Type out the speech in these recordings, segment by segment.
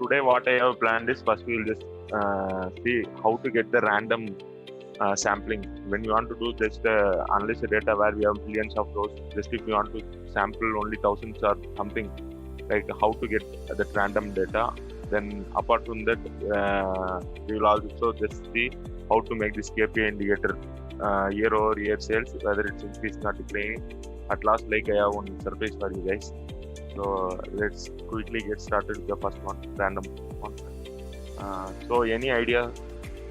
today what I have planned is first we will just see how to get the random sampling. When you want to do just analyze the data where we have millions of rows, just if you want to sample only thousands or something, like how to get that random data. Then apart from that, we will also just see how to make this KPI indicator year over year sales, whether it's increasing or declining. At last, like I have one surprise for you guys. So let's quickly get started with the first one, random one. So any idea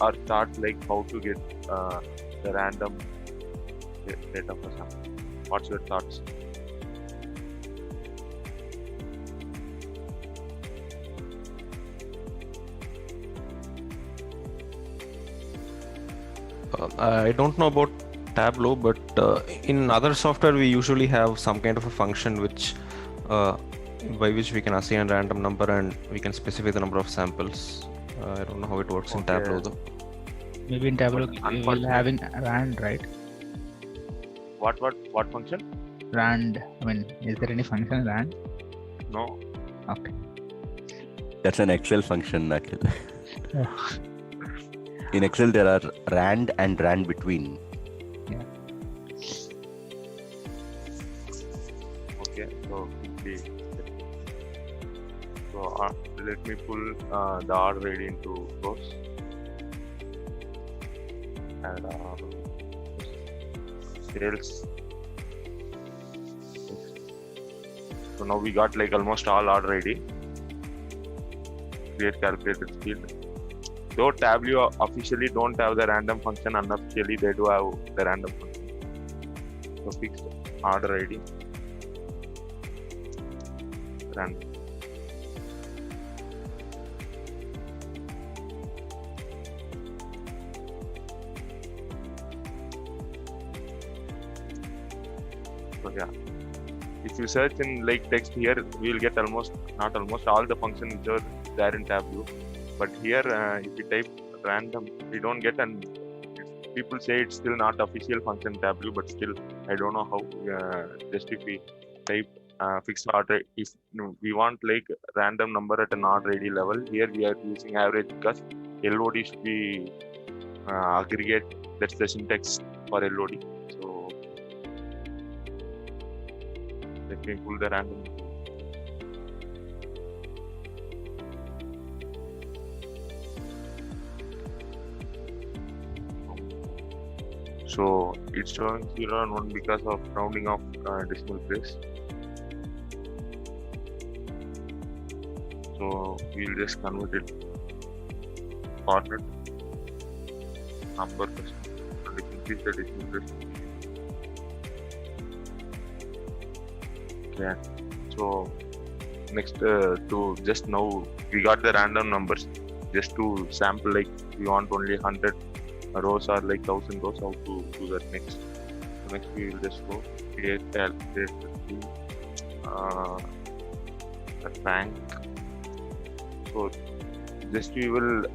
or thought like how to get the random data for sample? What's your thoughts? I don't know about Tableau, but in other software we usually have some kind of a function which by which we can assign a random number and we can specify the number of samples. I don't know how it works in Tableau though. Maybe in Tableau we will have in rand, right? What function? Rand. I mean, is there any function rand? No. Okay. That's an Excel function, Akhil. In Excel, there are rand and rand between. Yeah. Okay. So quickly. So let me pull the R ready into rows. And sales. So now we got like almost all R ready. Create calculated field. Though Tableau officially don't have the random function, unofficially they do have the random function. So fixed order ID. Random. So yeah, if you search in like text here, we will get almost all the functions which are there in Tableau. But here, if you type random, we don't get, and people say it's still not official function Tableau, but still, I don't know how. Just if we type fixed order, if we want like random number at an order ID level, here we are using average because LOD should be aggregate. That's the syntax for LOD. So let me pull the random. So it's showing 0 and 1 because of rounding off decimal place. So we'll just convert it format number and increase the decimal place. Okay. So next to just now we got the random numbers. Just to sample, like we want only 100 rows or like 1000 rows, how to do that next. So next we will just go create calculate rank. So just we will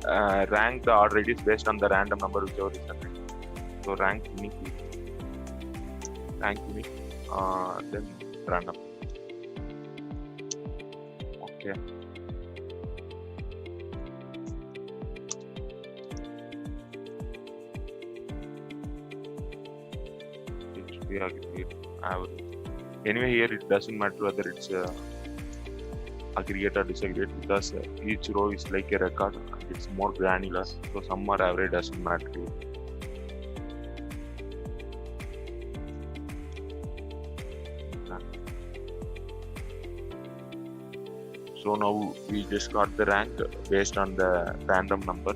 rank the order IDs based on the random number whichever is assigned. So rank unique, then random. Okay. Aggregate average. Anyway, here it doesn't matter whether it's aggregate or disaggregate because each row is like a record. It's more granular, so sum or average doesn't matter. So now we just got the rank based on the random number.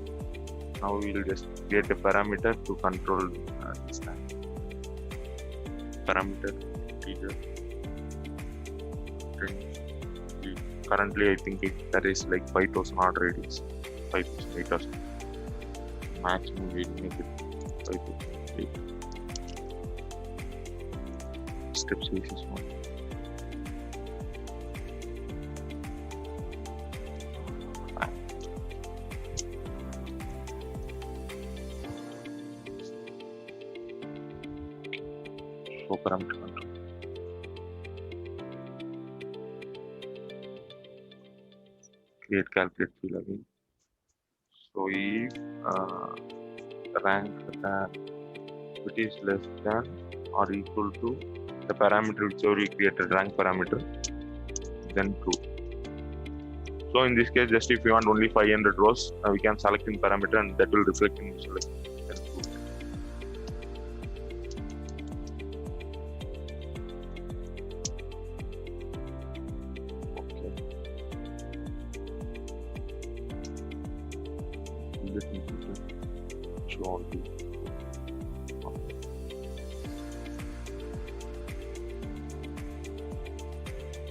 Now we will just create a parameter to control this rank. Parameter integer. Currently, I think there is like 5000 order IDs. 5000, 8000. Maximum we'll make it 5000. Step size is 1. So parameter control. create calculate field again. So if rank it is less than or equal to the parameter whichever we created, rank parameter, then true. So in this case, just if you want only 500 rows, we can select in parameter and that will reflect in select. Then true. Okay. Let me show all the.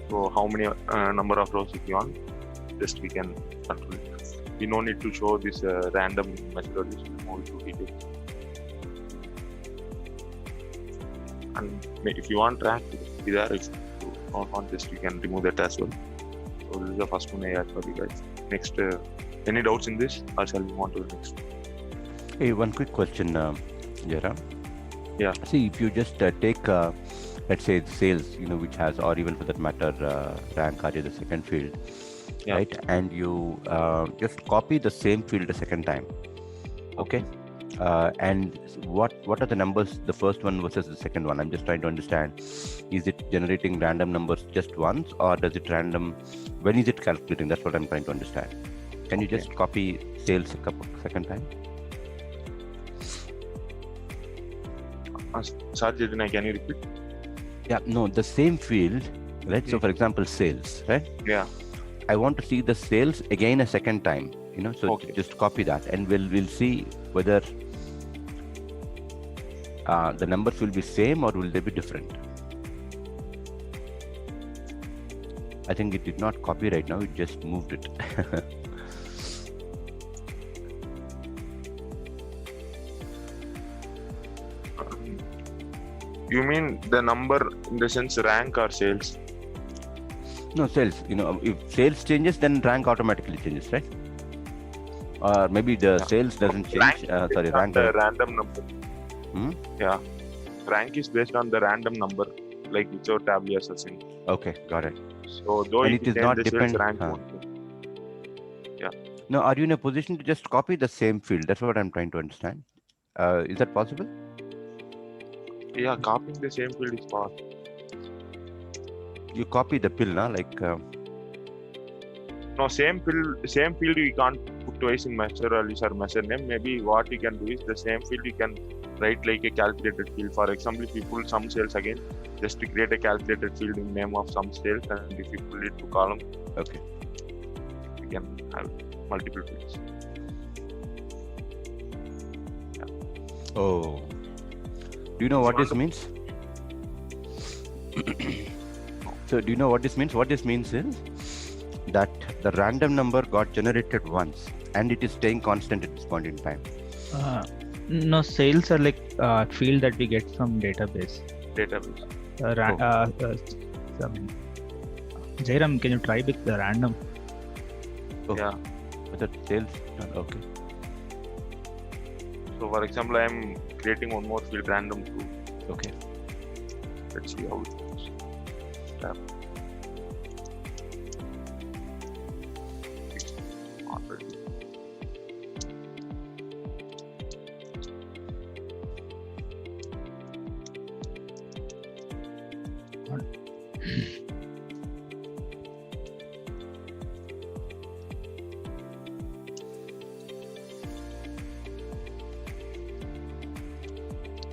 So how many number of rows if you want, just we can control it. We no need to show this random methodology, move to details. And if you want rank, be there. If you don't want, just you can remove that as well. So this is the first one I had for you guys. Next, any doubts in this, or shall we move on to the next? Hey, one quick question, Jairam. Yeah. See, if you just take, let's say, sales, which has, or even for that matter, rank or the second field, Yeah. right? And you just copy the same field a second time. Okay. And what are the numbers, the first one versus the second one? I'm just trying to understand. Is it generating random numbers just once, or does it random? When is it calculating? That's what I'm trying to understand. Can you just copy sales a second time? Sarjit, can you repeat? Yeah, no, the same field, right? So for example, sales, right? Yeah. I want to see the sales again a second time, so just copy that and we'll see whether the numbers will be same or will they be different. I think it did not copy right now, it just moved it. You mean the number in the sense rank or sales? No, sales. If sales changes, then rank automatically changes, right? Or maybe the sales doesn't change. Rank. The random number. Hmm? Yeah. Rank is based on the random number, like whichever tab you are searching. Okay, got it. So though and it is not depend. rank won't. Yeah. Now, are you in a position to just copy the same field? That's what I'm trying to understand. Is that possible? Yeah, copying the same field is possible. You copy the pill, na? No, same field you can't put twice in measure or measure name. Maybe what you can do is the same field you can write like a calculated field. For example, if you pull some sales again, just to create a calculated field in name of some sales, and if you pull it to column, okay, you can have multiple fields. Yeah. Oh, do you know what this means? So do you know what this means? What this means is that the random number got generated once and it is staying constant at this point in time. No, sales are like field that we get from database. Jairam, can you try with the random? Oh, yeah. But sales, okay. So for example, I am creating one more field random too. Okay. Let's see how it goes. Tab. Already.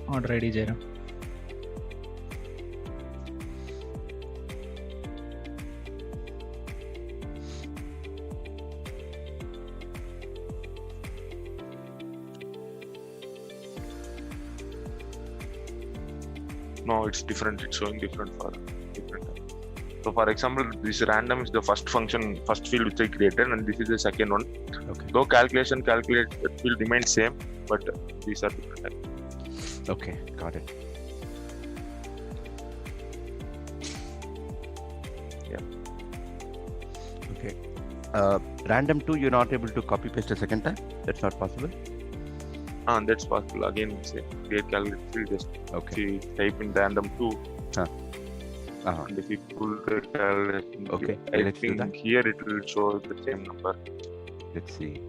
Not ready, Jairam. No, it's different. It's showing different for different. So for example, this random is the first function, first field which I created, and this is the second one. Okay. Though calculate will remain same, but these are different. Okay, got it. Yeah. Okay. Random 2, you're not able to copy paste a second time? That's not possible? That's possible. Again, we say create calculate field, just okay. type in random 2. And if you pull the calculation, Okay, I let's do think that. here it will show the same number. Let's see.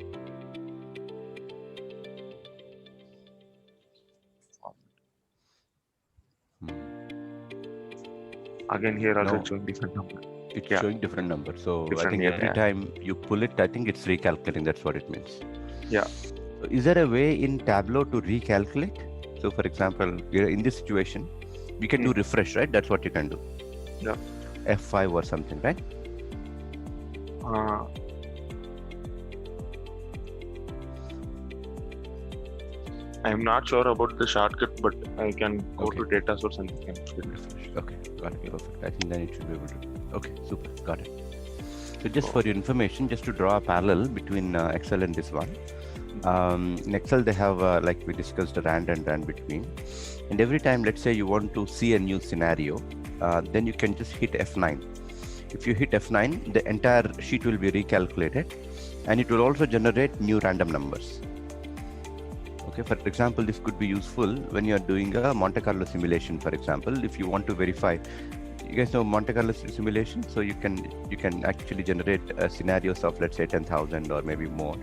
Again, here also No. it's showing different number. It's Yeah. showing different numbers. So I Different, think yeah, every yeah. time you pull it, I think it's recalculating. That's what it means. Yeah. So is there a way in Tableau to recalculate? So for example, we're in this situation, we can do refresh, right? That's what you can do. Yeah. F5 or something, right? I'm not sure about the shortcut, but I can go Okay. to data source and can Refresh. Okay, got it. Perfect. I think then it should be able to. Okay, super. Got it. So just for your information, just to draw a parallel between Excel and this one. In Excel, they have, like we discussed, a rand and rand between. And every time, let's say you want to see a new scenario, then you can just hit F9. If you hit F9, the entire sheet will be recalculated, and it will also generate new random numbers. Okay, for example, this could be useful when you are doing a Monte Carlo simulation, for example. If you want to verify, you guys know Monte Carlo simulation, so you can actually generate scenarios of, let's say, 10,000 or maybe more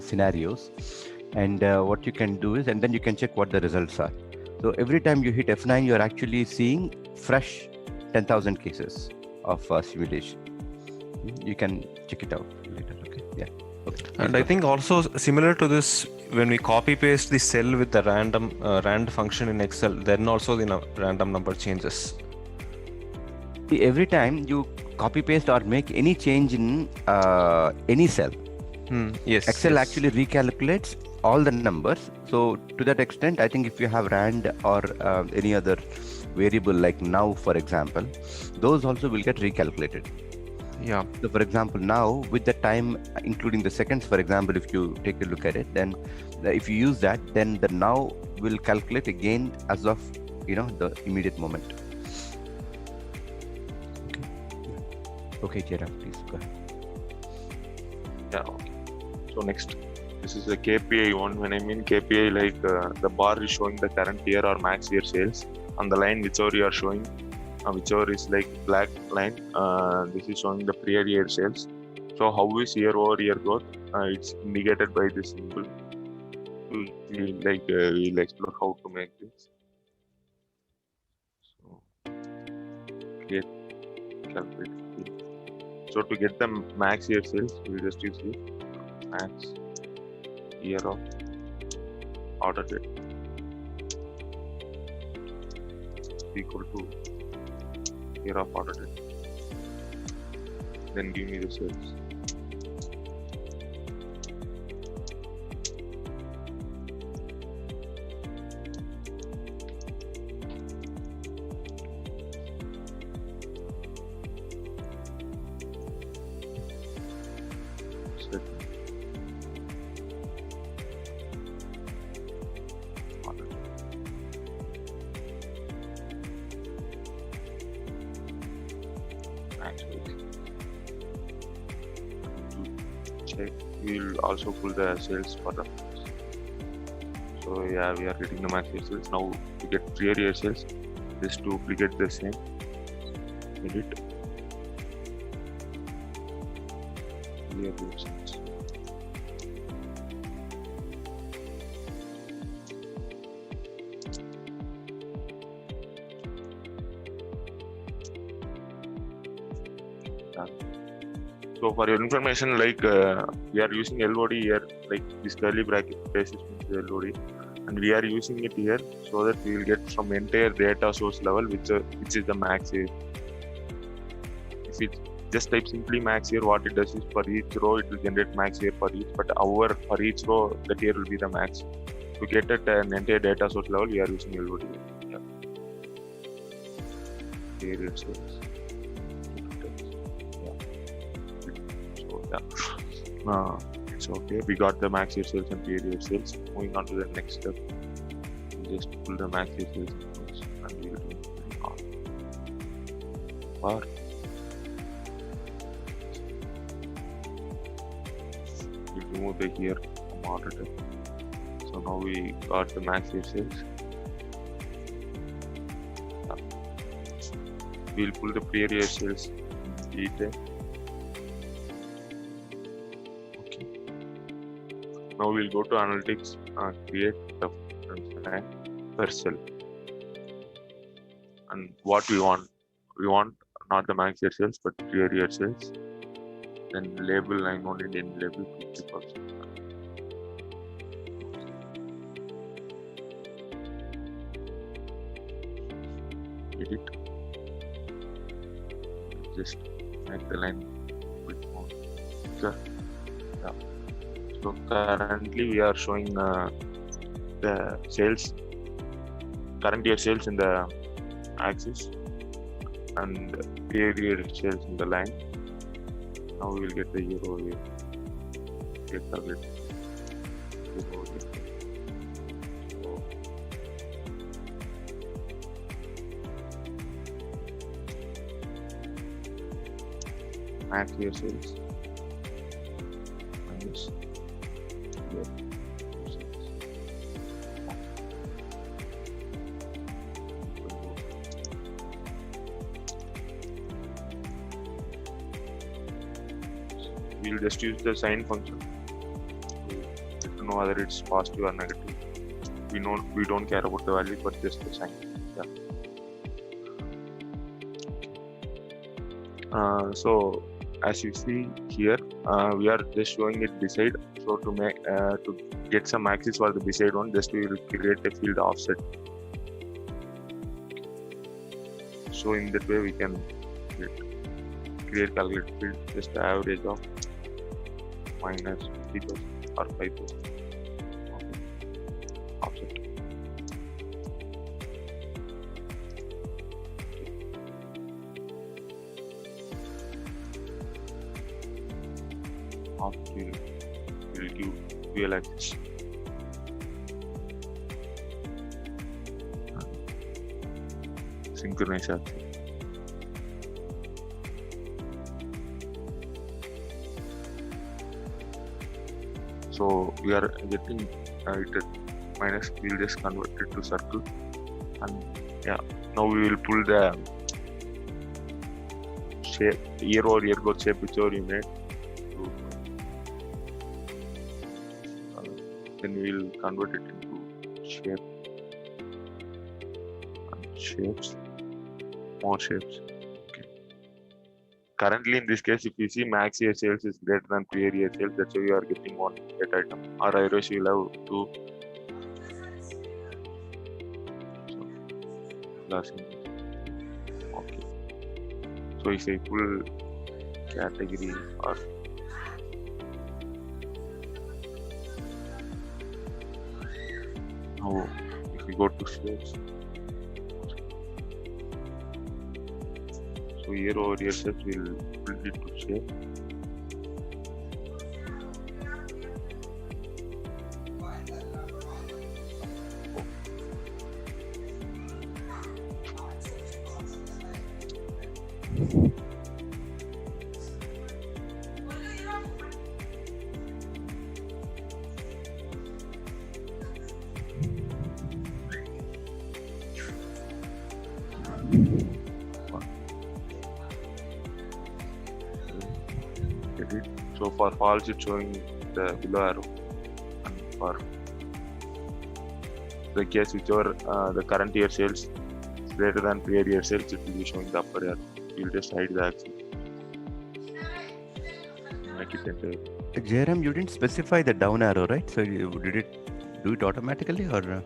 scenarios, and what you can do is, and then you can check what the results are. So every time you hit F9, you're actually seeing fresh 10,000 cases of simulation. You can check it out later. Okay, yeah. Okay. And I think also similar to this, when we copy paste the cell with the rand function in Excel, then also the random number changes. Every time you copy paste or make any change in any cell, Yes. Excel yes. actually recalculates all the numbers. So to that extent, I think if you have rand or any other variable like now, for example, those also will get recalculated. Yeah. So for example, now with the time, including the seconds, for example, if you take a look at it, then if you use that, then the now will calculate again as of, the immediate moment. Okay, Jairam, please go ahead. Yeah. Okay. So next, this is a KPI one. When I mean KPI, like the bar is showing the current year or max year sales. On the line, whichever you are showing, whichever is like black line, this is showing the prior year sales. So how is year-over-year growth? It's indicated by this symbol. We'll explore how to make this. So create calculate. So to get the max year sales, we'll just use here max year of order date equal to year of order date. Then give me the sales. Set. Order date. Check. We'll also pull the sales for the. So yeah, we are getting the max year sales. Now to get prior year sales, just duplicate the same. Edit. Prior year sales. So for your information, like we are using LOD here, like this curly bracket basis means LOD, and we are using it here so that we will get from entire data source level, which is the max here. If it just type simply max here, what it does is for each row it will generate max here for each, but for each row that here will be the max. To get at an entire data source level, we are using LOD here. Yeah. Here it says. It's okay. We got the max year sales and period year sales. Moving on to the next step, just pull the max year sales and we will do bar. We remove the here from order type. So now we got the max year sales. we'll pull the previous cells in detail. Okay. Now we'll go to analytics, create the line per cell. And what we want not the max year cells but previous cells. Then label line only, then label 50%. Edit. Just make the line a bit more. Sure. Yeah. So currently we are showing the sales, current year sales in the axis and period sales in the line. Now we will get the year over year. Get target. Year over year. So, max year sales minus year sales. We'll just use the sign function to know whether it's positive or negative. We don't care about the value, but just the sign. Yeah. So as you see here, we are just showing it beside. So to make to get some axis for the beside one, just we will create a field offset. So in that way we can create calculate field, just the average of minus 50,000 or 5,000. Okay. Offset. Offset will give real axis. Synchronize axis. So we are getting it at minus, we'll just convert it to circle. And yeah, now we will pull the shape, year over year growth shape whichever you made. Then we will convert it into shape and shapes, more shapes. Currently, in this case, if you see max year sales is greater than previous year sales, that's why you are getting one data item. Or otherwise, you will have two. Okay. So if I pull category or now, if we go to shapes. So year over year sets will build it to shape. So for false, it's showing the below arrow, and for the case whichever the current year sales is greater than previous year sales, it will be showing the upper arrow. You'll just hide the axis. Make it entire. Jairam, you didn't specify the down arrow, right? So did it do it automatically or?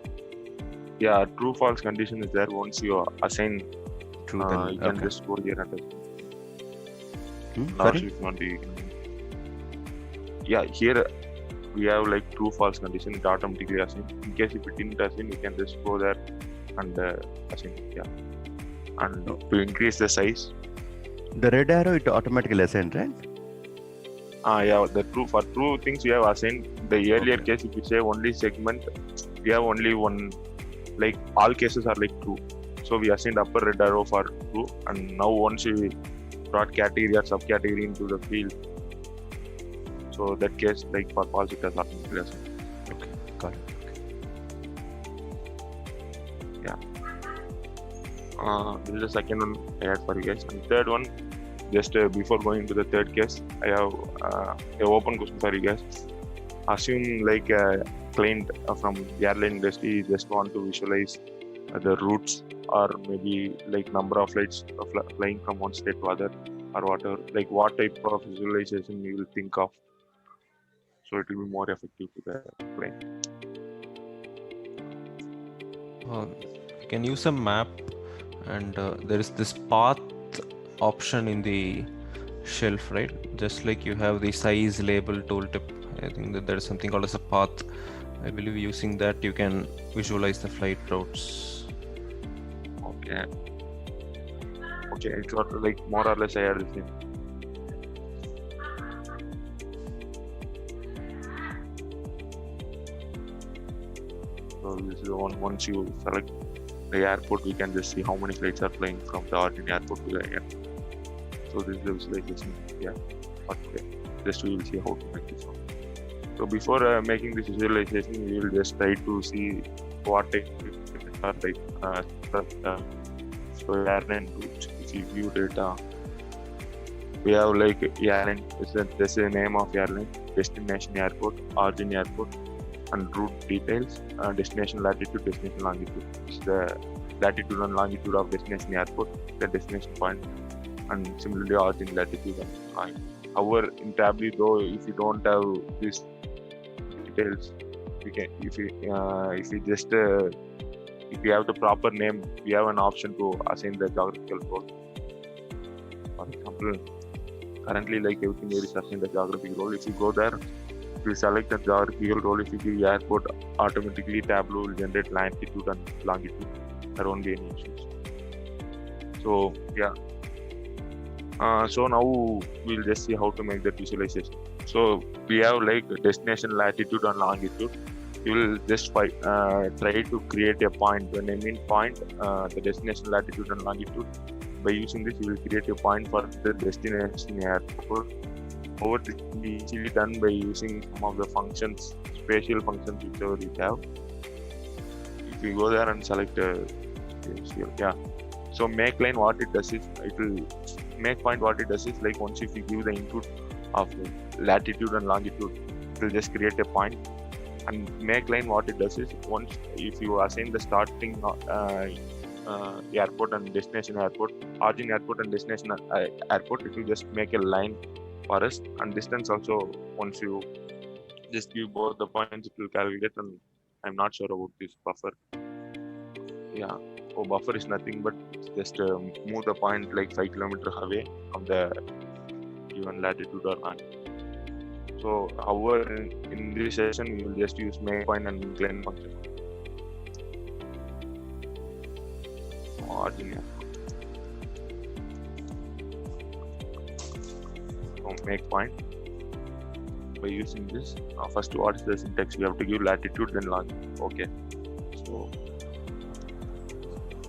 Yeah, true false condition is there. Once you assign, True, you can just go here and Sorry? if not you can. Yeah, here we have like true false condition, it automatically assign. In case if it didn't assign, you can just go there and assign. Yeah. And to increase the size. The red arrow, it automatically assigned, right? Yeah, for true things we have assigned. The earlier case, if you say only segment, we have only one, like all cases are like true. So we assigned upper red arrow for true, and now once we brought category or subcategory into the field, so that case, like for false, it has automatically assigned. Okay, got it. Okay. Yeah. This is the second one I had for you guys. And third one, just before going to the third case, I have an open question for you guys. Assume like a client from the airline industry just want to visualize the routes or maybe like number of flights flying from one state to other or whatever. Like what type of visualization you will think of, so it will be more effective to the client. You can use a map, and there is this path option in the shelf, right? Just like you have the size label tooltip, I think that there is something called as a path. I believe using that you can visualize the flight routes. Okay, it's what, like more or less I had the same. So this is the one. Once you select the airport, we can just see how many flights are flying from the origin airport to the airport. So this is the visualization. Yeah, okay. Just we will see how to make this one. So before making this visualization, we will just try to see what type are like. So airline routes. If you view data, we have like airline. This is the name of airline, destination airport, origin airport, and route details. Destination latitude, destination longitude. It's the latitude and longitude of destination airport, the destination point, and similarly origin latitude and longitude. However, in Tableau, though, if you don't have these details, you can if you have the proper name, we have an option to assign the geographical role. For example, currently like everything here is assigned the geographic role. If you go there, if you select the geographical role, if you give airport, automatically Tableau will generate latitude and longitude. There won't be any issues. So yeah. So now we'll just see how to make that visualization. So we have like destination latitude and longitude. You will just try to create a point. When I mean point, the destination latitude and longitude. By using this, you will create a point for the destination airport. Over this can be easily done by using some of the functions, spatial functions whichever you have. If you go there and select so make line, what it does is it will make point. What it does is like once if you give the input of latitude and longitude, it will just create a point. And make line, what it does is once if you assign the starting airport and destination airport, origin airport and destination airport, it will just make a line for us. And distance also, once you just give both the points, it will calculate. And I'm not sure about this buffer. Yeah, buffer is nothing but just move the point like 5 kilometers away from the given latitude or longitude. So, however, in this session, we will just use make point and incline function. So, make point. By using this, first, what is the syntax? We have to give latitude, then longitude. Okay. So,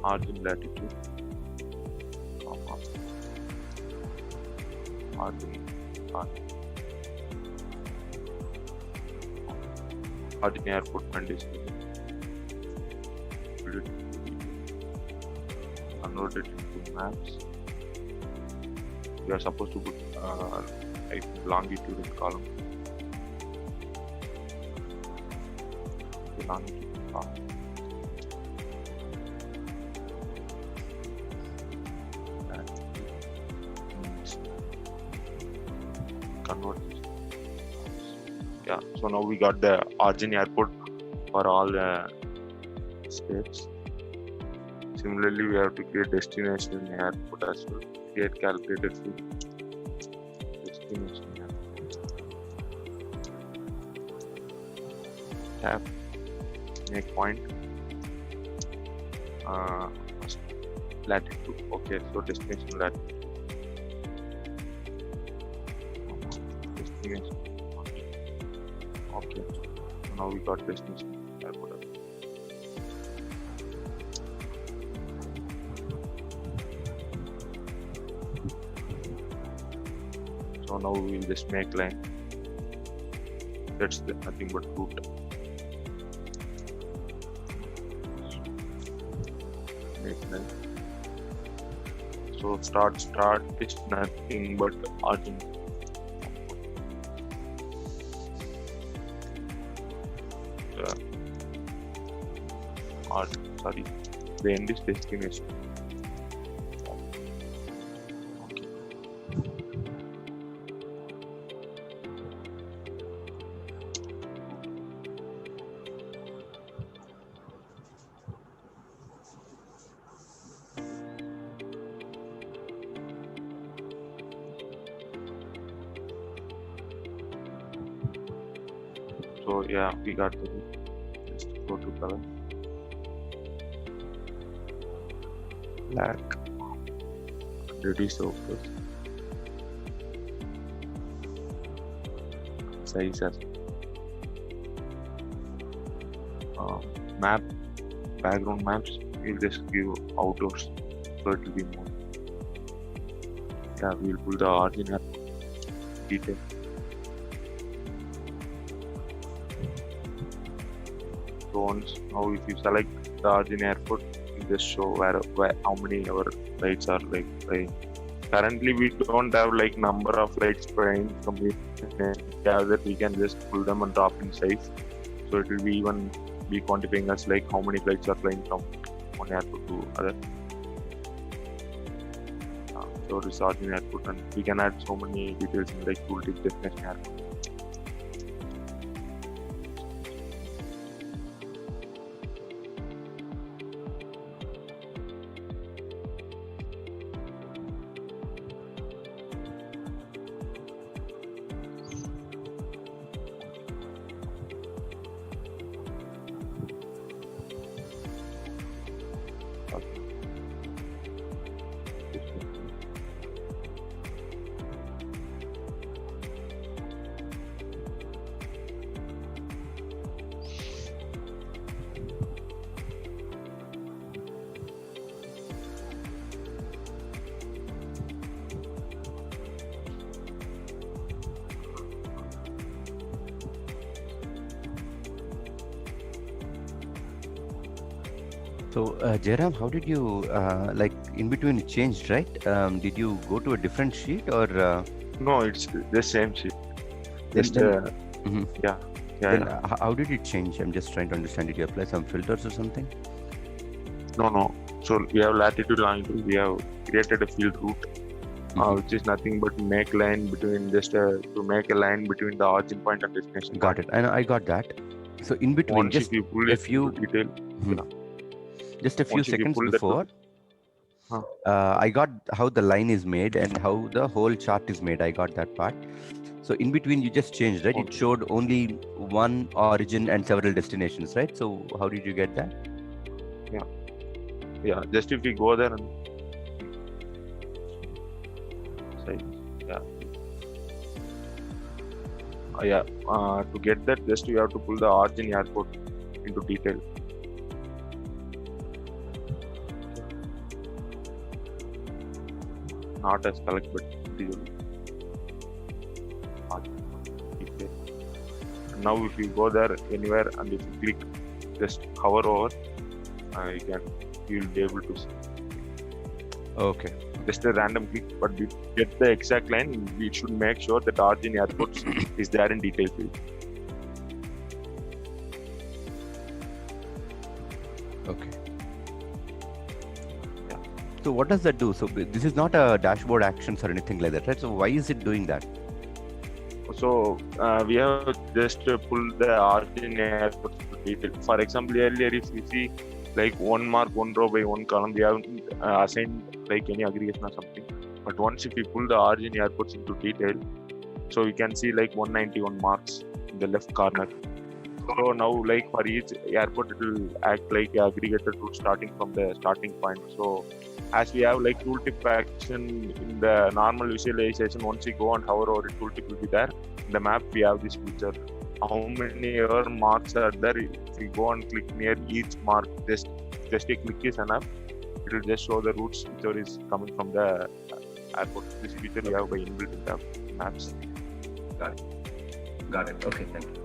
origin latitude, origin airport condition. Convert it into maps. We are supposed to put like longitude in column. Longitude in column. Convert this. Yeah, so now we got the origin airport for all the states. Similarly, we have to create destination airport as well. Create calculated field. Destination airport. Tab. Make point. Latitude. Okay, so destination latitude. Destination. Okay, so now we got destination airport. So now we will just make line. That's nothing but route. Make line. So start is nothing but origin. Sorry, the end is destination. Okay. So yeah, we got the just go to color. Black. Reduce the focus. Size as map, background maps. We'll just give outdoors, so it will be more. Yeah, we'll pull the origin detail. So once now, if you select the origin airport, you just show where how many our flights are like flying. Currently, we don't have like number of flights flying from the that we can just pull them and drop in size. So it will be even be quantifying us like how many flights are flying from one airport to other. So this origin airport, and we can add so many details in like tooltip destination airport. So, Jairam, how did you, like in between it changed, right? Did you go to a different sheet or? No, it's the same sheet. Just, Mhm. yeah. Then how did it change? I'm just trying to understand. Did you apply some filters or something? No. So we have latitude, longitude. We have created a field route, which is nothing but make line between to make a line between the origin point and destination. Got it. And I got that. So in between, Once just if you pull a it few detail, just a few once if you seconds pull that before, I got how the line is made and how the whole chart is made. I got that part. So in between, you just changed, right? It Okay. showed only one origin and several destinations, right? So how did you get that? yeah, just if we go there and say, to get that, just you have to pull the origin airport into detail. Not as collect, but individually. Now if you go there anywhere and if you click, just hover over, you'll be able to see. Okay. Just a random click, but we get the exact line, we should make sure that origin airports is there in detail field. Okay. So what does that do? So this is not a dashboard actions or anything like that, right? So why is it doing that? So we have just pulled the origin airports to detail. For example, earlier if you see like 1 mark, 1 row by 1 column, we haven't assigned like any aggregation or something. But once if we pull the origin airports into detail, so we can see like 191 marks in the left corner. So now like for each airport, it will act like aggregated route starting from the starting point. So as we have like tooltip action in the normal visualization, once you go and hover over it, tooltip will be there. In the map, we have this feature. How many ever marks are there? If you go and click near each mark, just a click is enough. It will just show the routes which is coming from the airport. This feature we have by inbuilt in the maps. Got it. Okay, thank you.